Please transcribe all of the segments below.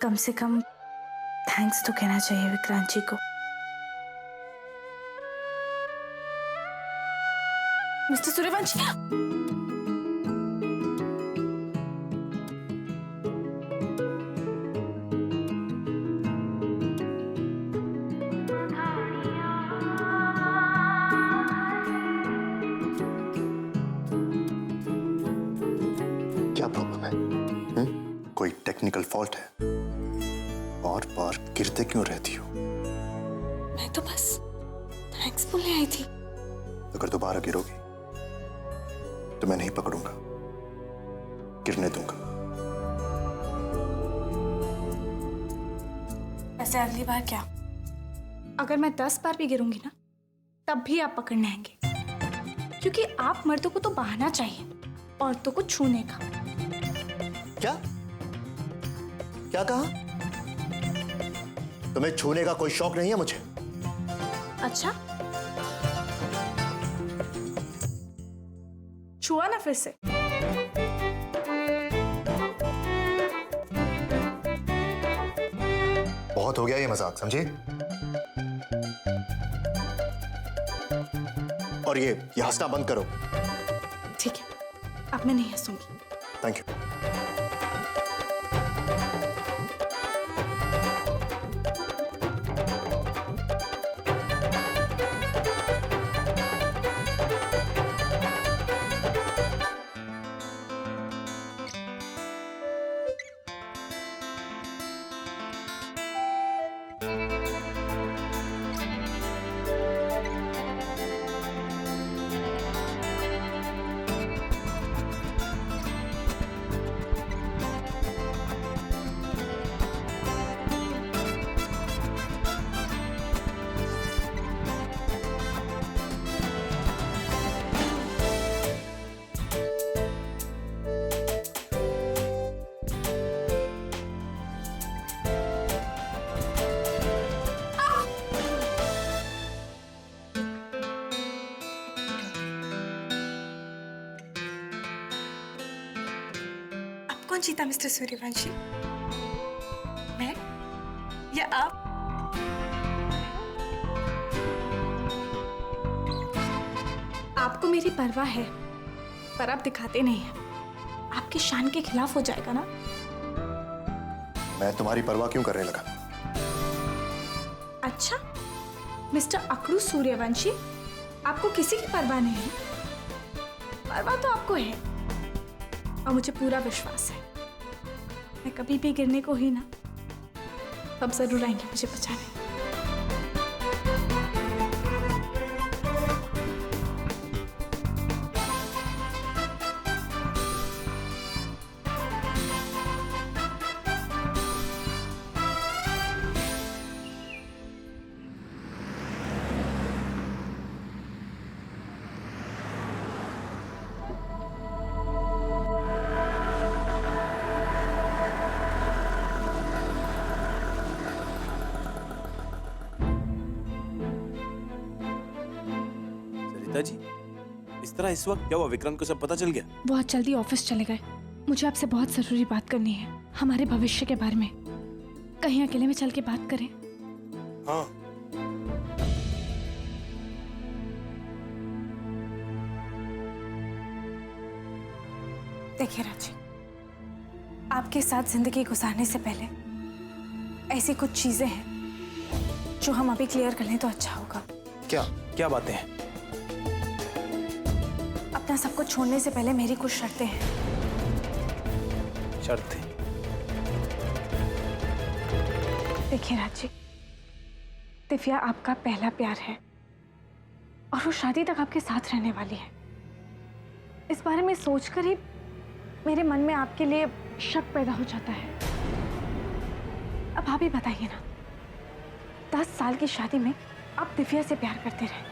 कम से कम थैंक्स तो कहना चाहिए विक्रांत जी को। मिस्टर सूर्यवंशी, क्या प्रॉब्लम है? कोई टेक्निकल फॉल्ट है? बार बार गिरते क्यों रहती हो? मैं तो बस थैंक्स बोलने आई थी। अगर दोबारा गिरोगी तो मैं नहीं पकड़ूंगा, गिरने दूंगा। वैसे अगली बार क्या, अगर मैं 10 बार भी गिरूंगी ना तब भी आप पकड़ने आएंगे, क्योंकि आप मर्दों को तो बहाना चाहिए औरतों को छूने का। क्या क्या कहा? तुम्हें छूने का कोई शौक नहीं है मुझे? अच्छा, छुआ ना फिर से। बहुत हो गया ये मजाक, समझे? और ये हंसना बंद करो। ठीक है, अब मैं नहीं हंसूंगी। Thank you. कौन जीता मिस्टर सूर्यवंशी, मैं या आप? आपको मेरी परवाह है पर आप दिखाते नहीं हैं। आपकी शान के खिलाफ हो जाएगा ना। मैं तुम्हारी परवाह क्यों करने लगा? अच्छा, मिस्टर अकड़ू सूर्यवंशी, आपको किसी की परवाह नहीं है? परवाह तो आपको है और मुझे पूरा विश्वास है मैं कभी भी गिरने को ही ना, तब जरूर आएंगे मुझे बचाने। जी, इस तरह इस वक्त क्या हुआ? विक्रांत को सब पता चल गया? वो आज जल्दी ऑफिस चले गए। मुझे आपसे बहुत जरूरी बात करनी है, हमारे भविष्य के बारे में। कहीं अकेले में चल के बात करें? हाँ। देखिए राजी, आपके साथ जिंदगी गुजारने से पहले ऐसी कुछ चीजें हैं जो हम अभी क्लियर कर लें तो अच्छा होगा। क्या क्या बातें हैं? अपना सब कुछ छोड़ने से पहले मेरी कुछ शर्तें हैं। शर्तें? देखिए राजी, दिव्या आपका पहला प्यार है और वो शादी तक आपके साथ रहने वाली है। इस बारे में सोचकर ही मेरे मन में आपके लिए शक पैदा हो जाता है। अब आप ही बताइए ना, 10 साल की शादी में आप दिव्या से प्यार करते रहे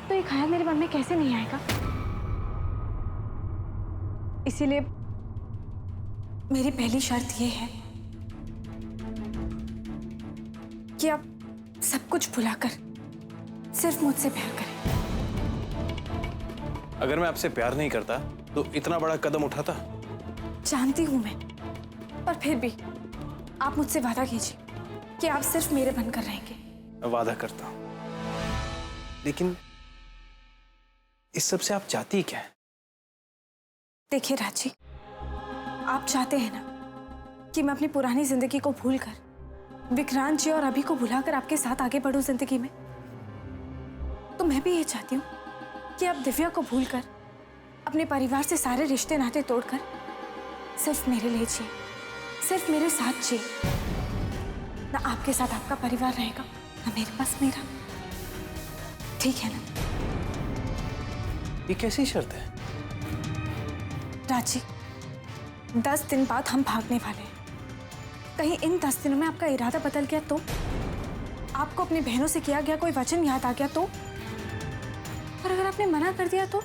तो ये ख्याल मेरे मन में कैसे नहीं आएगा? इसीलिए मेरी पहली शर्त ये है कि आप सब कुछ भुलाकर सिर्फ मुझसे प्यार करें। अगर मैं आपसे प्यार नहीं करता तो इतना बड़ा कदम उठाता? जानती हूं मैं, पर फिर भी आप मुझसे वादा कीजिए कि आप सिर्फ मेरे बनकर रहेंगे। मैं वादा करता हूं, लेकिन इस सब से आप चाहती क्या है? देखिए राजी, आप चाहते हैं ना कि मैं अपनी पुरानी जिंदगी को भूलकर विक्रांत जी और अभी को भुलाकर आपके साथ आगे बढ़ूं जिंदगी में, तो मैं भी ये चाहती हूँ कि आप दिव्या को भूलकर अपने परिवार से सारे रिश्ते नाते तोड़कर सिर्फ मेरे लिए जिए, सिर्फ मेरे साथ जिए। ना आपके साथ आपका परिवार रहेगा, ना मेरे पास मेरा। ठीक है ना? ये कैसी शर्त है? राजी, 10 दिन बाद हम भागने वाले हैं। कहीं इन 10 दिनों में आपका इरादा बदल गया तो? आपको अपनी बहनों से किया गया कोई वचन याद आ गया तो? और अगर आपने मना कर दिया तो?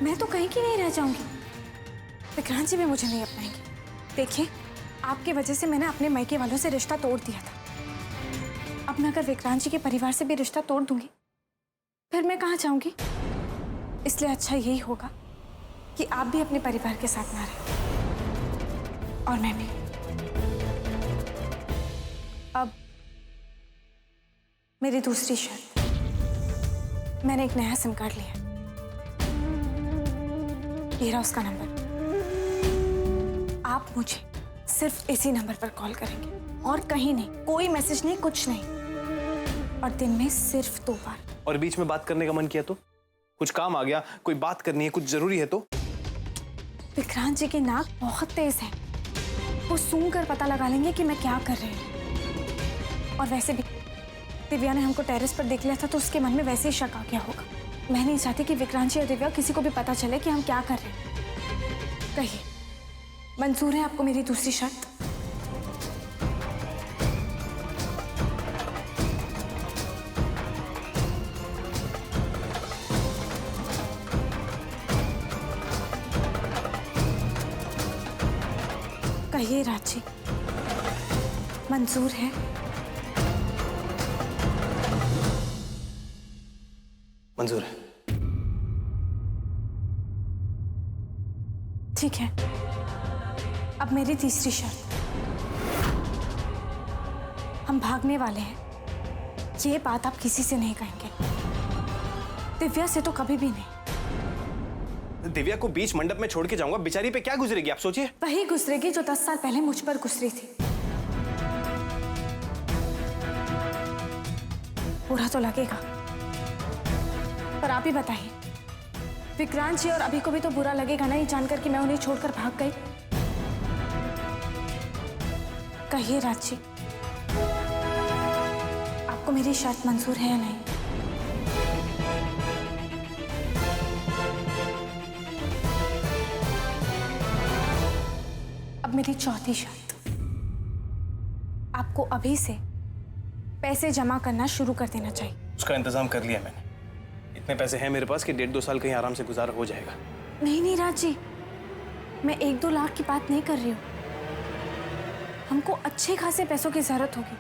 मैं तो कहीं की नहीं रह जाऊंगी। विक्रांत जी भी मुझे नहीं अपनाएंगे। देखिए, आपकी वजह से मैंने अपने मायके वालों से रिश्ता तोड़ दिया था। अब मैं अगर विक्रांत जी के परिवार से भी रिश्ता तोड़ दूंगी, फिर मैं कहाँ जाऊंगी? इसलिए अच्छा यही होगा कि आप भी अपने परिवार के साथ ना रहें और मैं भी। अब मेरी दूसरी शर्त, मैंने एक नया सिम कार्ड लिया। ये रहा उसका नंबर। आप मुझे सिर्फ इसी नंबर पर कॉल करेंगे और कहीं नहीं, कोई मैसेज नहीं, कुछ नहीं। और दिन में सिर्फ 2 बार। और बीच में बात करने का मन किया तो? कुछ काम आ गया, कोई बात करनी है, कुछ जरूरी है तो? विक्रांत जी की नाक बहुत तेज है, वो सूंघ कर पता लगा लेंगे कि मैं क्या कर रही हूँ। और वैसे भी दिव्या ने हमको टेरेस पर देख लिया था तो उसके मन में वैसे ही शक आ गया होगा। मैं नहीं चाहती कि विक्रांत जी और दिव्या किसी को भी पता चले कि हम क्या कर रहे हैं। कहिए, मंजूर है आपको मेरी दूसरी शर्त? कहिए राजी, मंजूर है? मंजूर है। ठीक है, अब मेरी तीसरी शर्त। हम भागने वाले हैं, ये बात आप किसी से नहीं कहेंगे। दिव्या से तो कभी भी नहीं। दिव्या को बीच मंडप में छोड़ के जाऊंगा, बेचारी पे क्या गुजरेगी आप सोचिए। वही गुजरेगी जो 10 साल पहले मुझ पर गुजरी थी। बुरा तो लगेगा, पर आप ही बताइए, विक्रांत जी और अभी को भी तो बुरा लगेगा ना ये जानकर कि मैं उन्हें छोड़कर भाग गई। कहिए राजी, आपको मेरी शर्त मंजूर है या नहीं? अब मेरी चौथी शर्त, आपको अभी से पैसे जमा करना शुरू कर देना चाहिए। उसका इंतजाम कर लिया मैंने। इतने पैसे हैं मेरे पास कि 1.5-2 साल कहीं आराम से गुजारा हो जाएगा। नहीं नहीं राजी, मैं 1-2 लाख की बात नहीं कर रही हूँ। हमको अच्छे खासे पैसों की जरूरत होगी।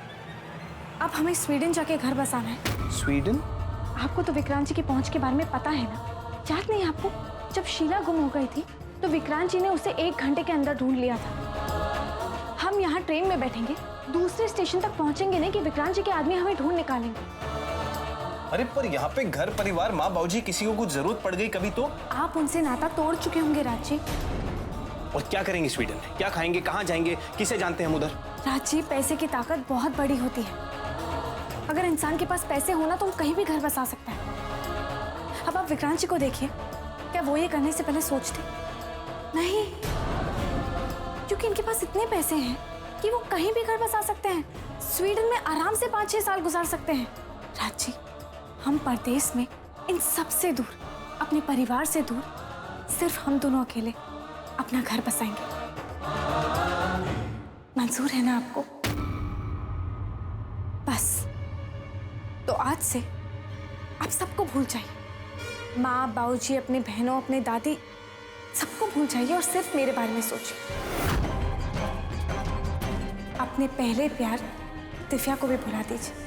अब हमें स्वीडन जाके घर बसाना है। स्वीडन? आपको तो विक्रांत जी की पहुंच के बारे में पता है ना? याद नहीं आपको? जब शीला गुम हो गई थी तो विक्रांत जी ने उसे 1 घंटे के अंदर ढूंढ लिया था। हम यहाँ ट्रेन में बैठेंगे, दूसरे स्टेशन तक पहुंचेंगे नहीं कि विक्रांत जी के आदमी हमें ढूंढ निकालेंगे। अरे पर यहाँ पे घर परिवार, माँ बाबूजी, किसी को कुछ जरूरत पड़ गई कभी तो? आप उनसे नाता तोड़ चुके होंगे राजी। और क्या करेंगे स्वीडन में? क्या खाएंगे, कहाँ जाएंगे, किसे जानते हैं हम उधर? राजी, पैसे की ताकत बहुत बड़ी होती है। अगर इंसान के पास पैसे होना तो वो कहीं भी घर बसा सकता है। अब आप विक्रांत जी को देखिए, क्या वो ये करने से पहले सोचते? नहीं, क्योंकि इनके पास इतने पैसे हैं कि वो कहीं भी घर बसा सकते हैं। स्वीडन में आराम से 5-6 साल गुजार सकते हैं। राजी, हम परदेश में इन सब से दूर, अपने परिवार से दूर, सिर्फ हम दोनों अकेले अपना घर बसाएंगे। मंजूर है ना आपको? बस तो आज से आप सबको भूल जाइए। माँ बाबूजी, अपने बहनों, अपने दादी, सबको भूल जाइए और सिर्फ मेरे बारे में सोचिए। अपने पहले प्यार दिव्या को भी भुला दीजिए।